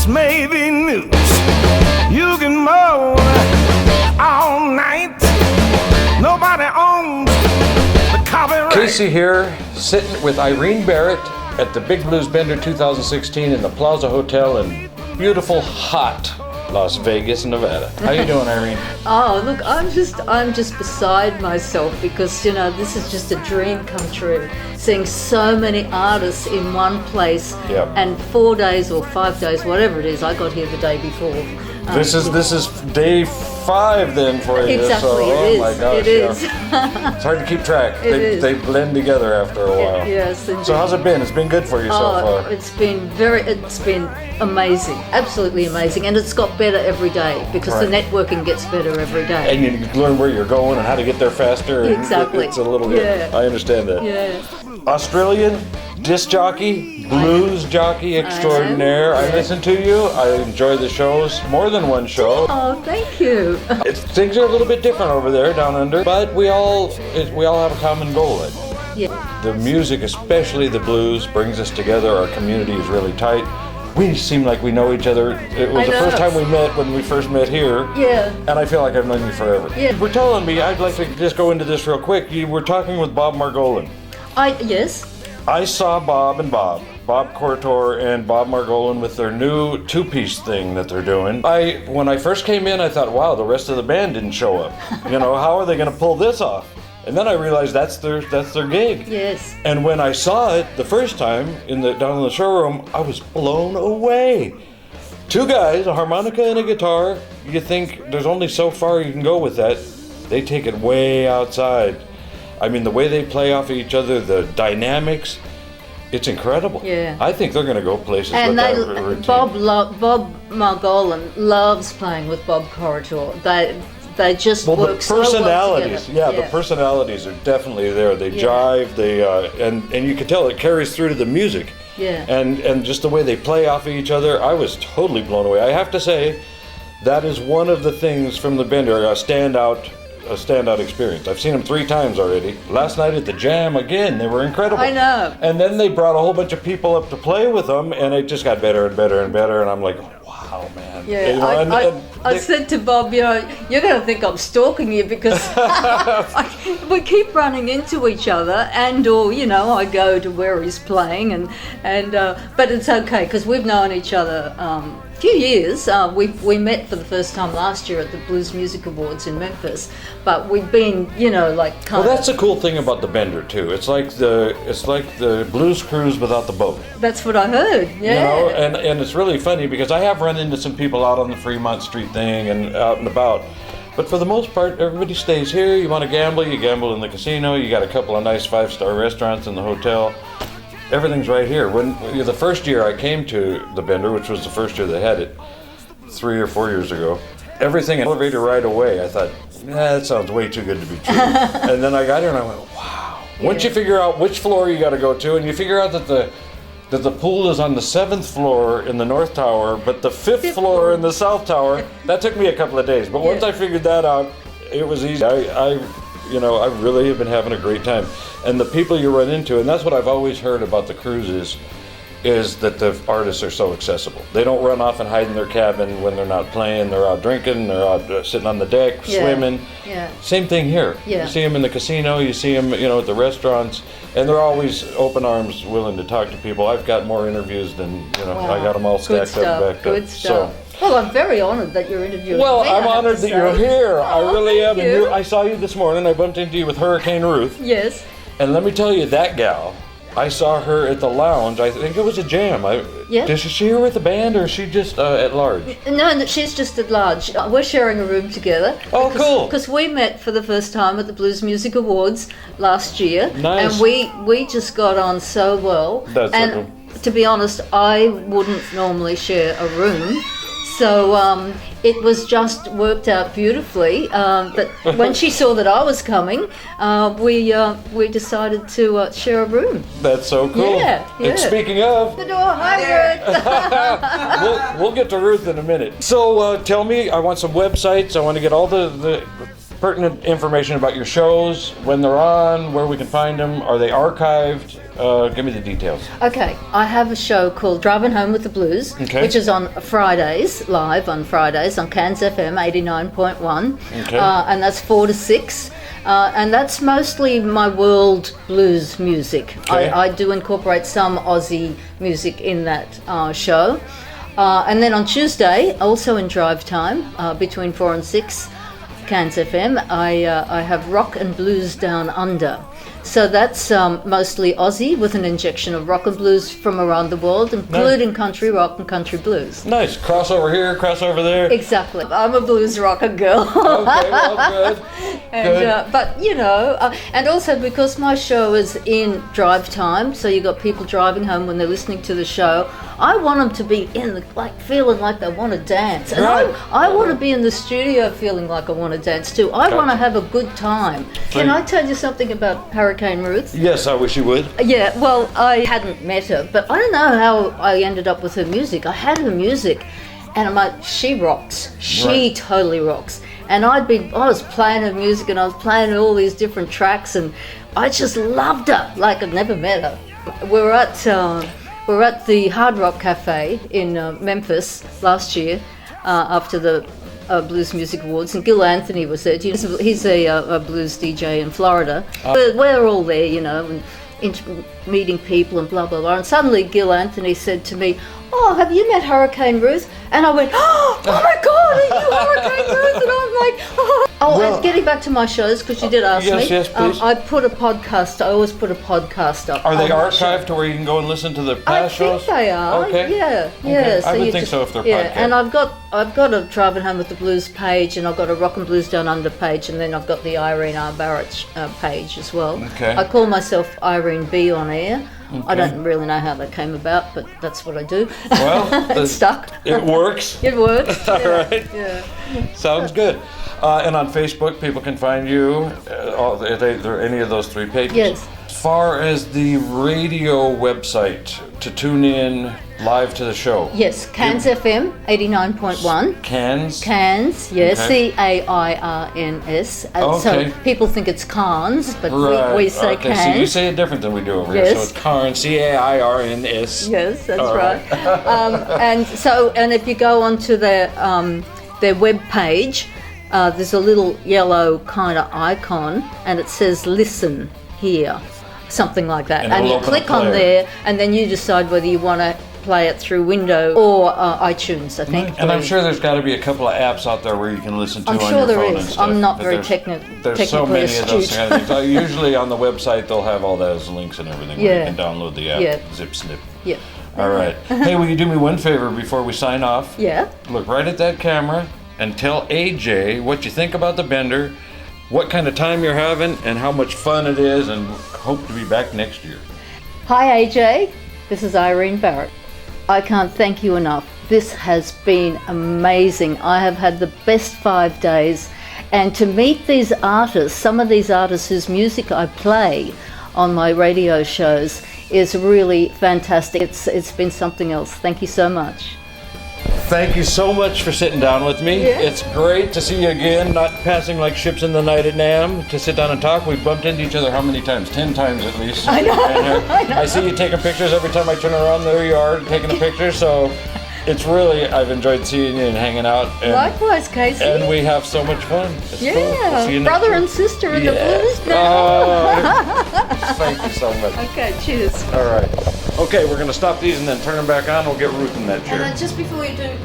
this may be news. You can moan all night. Nobody owns the copyright. Casey here, sitting with Irene Barrett at the Big Blues Bender 2016 in the Plaza Hotel in beautiful, hot Las Vegas, Nevada. How you doing, Irene? Oh, look, I'm just beside myself because, you know, this is just a dream come true. Seeing so many artists in one place, Yep. and 4 days or 5 days, whatever it is, I got here the day before. This is day 5 then for you. Exactly, so, it is. Oh my gosh, It is. Yeah. It's hard to keep track. It is. They blend together after a while. Yes. So how's it been? It's been good for you so far. It's been amazing, absolutely amazing, and it's got better every day because the networking gets better every day. And you learn where you're going and how to get there faster. And Exactly. It's a little bit. Yeah. I understand that. Yeah. Australian disc jockey, blues jockey extraordinaire. I listen to you. I enjoy the shows. More than one show. Oh, thank you. Things are a little bit different over there, down under, but we all have a common goal. I think. Yeah. The music, especially the blues, brings us together. Our community is really tight. We seem like we know each other. It was the first time we met when we first met here. Yeah. And I feel like I've known you forever. Yeah. You were telling me, I'd like to just go into this real quick. You were talking with Bob Margolin. Yes. I saw Bob Cortor and Bob Margolin with their new two-piece thing that they're doing. When I first came in, I thought, wow, the rest of the band didn't show up. You know, how are they going to pull this off? And then I realized that's their gig. Yes. And when I saw it the first time down in the showroom, I was blown away. 2 guys, a harmonica and a guitar. You think there's only so far you can go with that. They take it way outside. I mean, the way they play off of each other, the dynamics, it's incredible. Yeah. I think they're going to go places And with that routine. Bob Margolin loves playing with Bob Cortor. They just work so well together. The personalities are definitely there. They jive, and you can tell it carries through to the music. Yeah. And just the way they play off of each other, I was totally blown away. I have to say, that is one of the things from the Bender, a standout experience. I've seen them 3 times already. Last night at the Jam, again, they were incredible. I know. And then they brought a whole bunch of people up to play with them, and it just got better and better and better, and I'm like, wow, man. Yeah, You know, I said to Bob, you know, you're going to think I'm stalking you because we keep running into each other, or you know, I go to where he's playing, but it's okay because we've known each other a few years. We met for the first time last year at the Blues Music Awards in Memphis, but we've been, you know, like kind Well, that's the cool thing about the Bender too. It's like the blues cruise without the boat. That's what I heard. Yeah. You know, and it's really funny because I have run into some people out on the Fremont Street thing and out and about. But for the most part, everybody stays here. You want to gamble, you gamble in the casino. You got a couple of nice 5-star restaurants in the hotel. Everything's right here. When the first year I came to the Bender, which was the first year they had it, 3 or 4 years ago, everything in the elevator right away. I thought, that sounds way too good to be true. And then I got here and I went, wow. Once you figure out which floor you got to go to, and you figure out that the pool is on the 7th floor in the North Tower, but the 5th floor in the South Tower, that took me a couple of days. But once I figured that out, it was easy. I really have been having a great time. And the people you run into, and that's what I've always heard about the cruises, is that the artists are so accessible. They don't run off and hide in their cabin when they're not playing. They're out drinking, they're out sitting on the deck, swimming. Yeah. Same thing here. Yeah. You see them in the casino, you see them, you know, at the restaurants, and they're always open arms, willing to talk to people. I've got more interviews than, you know, I got them all stacked up, backed Good up. stuff. Well, I'm very honored that you're interviewing me. Well, I'm honored that you're here. I really am. Thank you. And I saw you this morning. I bumped into you with Hurricane Ruth. Yes. And let me tell you, that gal, I saw her at the lounge. I think it was a jam. Is she here with the band, or is she just at large? No, she's just at large. We're sharing a room together. Oh, cool. Because we met for the first time at the Blues Music Awards last year. Nice. And we just got on so well. That's so cool. To be honest, I wouldn't normally share a room. So it was just worked out beautifully. But when she saw that I was coming, we decided to share a room. That's so cool. Yeah. And speaking of, The door, hi, Ruth. we'll get to Ruth in a minute. So tell me, I want some websites. I want to get all the pertinent information about your shows, when they're on, where we can find them. Are they archived? Give me the details. Okay, I have a show called Driving Home with the Blues, which is on Fridays, live on Fridays on CANS FM 89.1, and that's 4 to 6. And that's mostly my world blues music. I do incorporate some Aussie music in that show. And then on Tuesday, also in drive time, between 4 and 6, CANS FM, I have Rock and Blues Down Under. So that's mostly Aussie with an injection of rock and blues from around the world, including country rock and country blues. Nice. Crossover here, crossover there. Exactly. I'm a blues rocker girl. Okay, well, good. And, but, you know, and also because my show is in drive time, so you got people driving home when they're listening to the show, I want them to be feeling like they want to dance. And I want to be in the studio feeling like I want to dance too. I want to have a good time. Can I tell you something about Hurricane Ruth? Yes, I wish you would. Yeah, well, I hadn't met her, but I don't know how I ended up with her music. I had her music, and I'm like, she rocks. She totally rocks. And I was playing her music, and I was playing all these different tracks, and I just loved her, like I'd never met her. We're at the Hard Rock Cafe in Memphis last year after the Blues Music Awards, and Gil Anthony was there. He's a blues DJ in Florida. We're all there, you know, and meeting people and blah, blah, blah. And suddenly Gil Anthony said to me, "Oh, have you met Hurricane Ruth?" And I went, "Oh my God, are you Hurricane Ruth?" And I'm like, "Oh." And getting back to my shows, because you did ask me. Yes, please. I put a podcast. I always put a podcast up. Are they archived to where you can go and listen to the past shows? I think they are. Okay. Yeah. Okay. I would think so if they're podcast. And I've got a Driving Home with the Blues page, and I've got a Rock and Blues Down Under page, and then I've got the Irene Barrett page as well. Okay. I call myself Irene B on air. Okay. I don't really know how that came about, but that's what I do. Well, it's stuck. It works. It works. All right. Yeah. Sounds good. And on Facebook, people can find you. Any of those 3 pages. Yes. As far as the radio website to tune in live to the show. Yes, CANS FM 89.1. CANS? CANS, yes, Okay. CAIRNS. Okay. So people think it's Cans, but we say CANS. So you say it different than we do over here. Yes. So it's Carns, CAIRNS. Yes, that's All right. And if you go onto their web page, there's a little yellow kind of icon, and it says "Listen here," something like that. And you click on there, and then you decide whether you want to play it through Windows or iTunes, I think. And I'm sure there's got to be a couple of apps out there where you can listen to I'm on sure your there phone is. and stuff. I'm not But very there's technically so many astute. of those kind of things. Usually on the website they'll have all those links and everything where you can download the app, zip snip. Yeah. All right. Hey, will you do me one favor before we sign off? Yeah. Look right at that camera and tell AJ what you think about the Bender, what kind of time you're having, and how much fun it is, and hope to be back next year. Hi AJ, this is Irene Barrett. I can't thank you enough. This has been amazing. I have had the best 5 days, and to meet these artists, some of these artists whose music I play on my radio shows, is really fantastic. It's been something else. Thank you so much. Thank you so much for sitting down with me. Yeah. It's great to see you again, not passing like ships in the night at Nam, to sit down and talk. We've bumped into each other how many times? 10 times at least. I know. And, I see you taking pictures every time I turn around. There you are, taking a picture. So it's really, I've enjoyed seeing you and hanging out. And, Likewise, Casey. And we have so much fun. It's cool. We'll see you next brother week. and sister in the blues now. Oh, thank you so much. Okay, cheers. All right. Okay, we're going to stop these and then turn them back on. We'll get Ruth in that chair. And then just before you do...